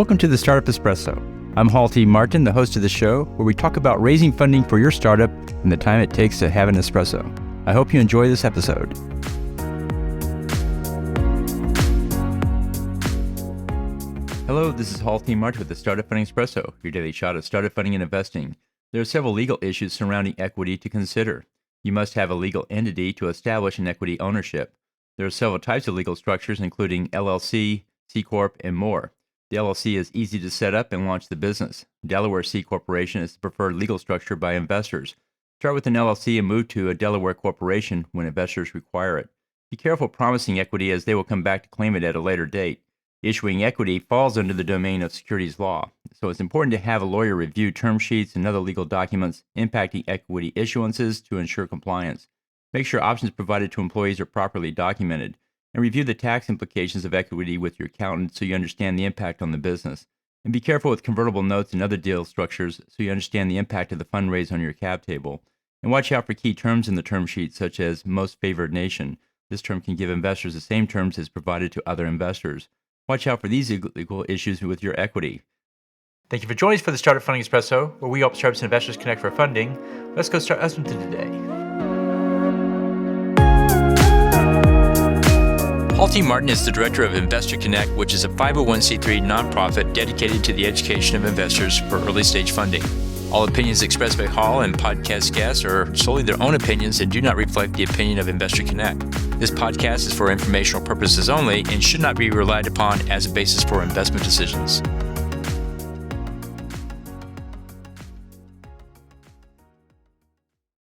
Welcome to the Startup Espresso. I'm Hall T. Martin, the host of the show, where we talk about raising funding for your startup and the time it takes to have an espresso. I hope you enjoy this episode. Hello, this is Hall T. Martin with the Startup Funding Espresso, your daily shot of startup funding and investing. There are several legal issues surrounding equity to consider. You must have a legal entity to establish an equity ownership. There are several types of legal structures, including LLC, C Corp, and more. The LLC is easy to set up and launch the business. Delaware C Corporation is the preferred legal structure by investors. Start with an LLC and move to a Delaware corporation when investors require it. Be careful promising equity, as they will come back to claim it at a later date. Issuing equity falls under the domain of securities law, so it's important to have a lawyer review term sheets and other legal documents impacting equity issuances to ensure compliance. Make sure options provided to employees are properly documented, and review the tax implications of equity with your accountant so you understand the impact on the business. And be careful with convertible notes and other deal structures so you understand the impact of the fundraise on your cap table. And watch out for key terms in the term sheet, such as most favored nation. This term can give investors the same terms as provided to other investors. Watch out for these legal issues with your equity. Thank you for joining us for the Startup Funding Espresso, where we help startups and investors connect for funding. Let's go start listening to today. Hall T. Martin is the director of Investor Connect, which is a 501c3 nonprofit dedicated to the education of investors for early-stage funding. All opinions expressed by Hall and podcast guests are solely their own opinions and do not reflect the opinion of Investor Connect. This podcast is for informational purposes only and should not be relied upon as a basis for investment decisions.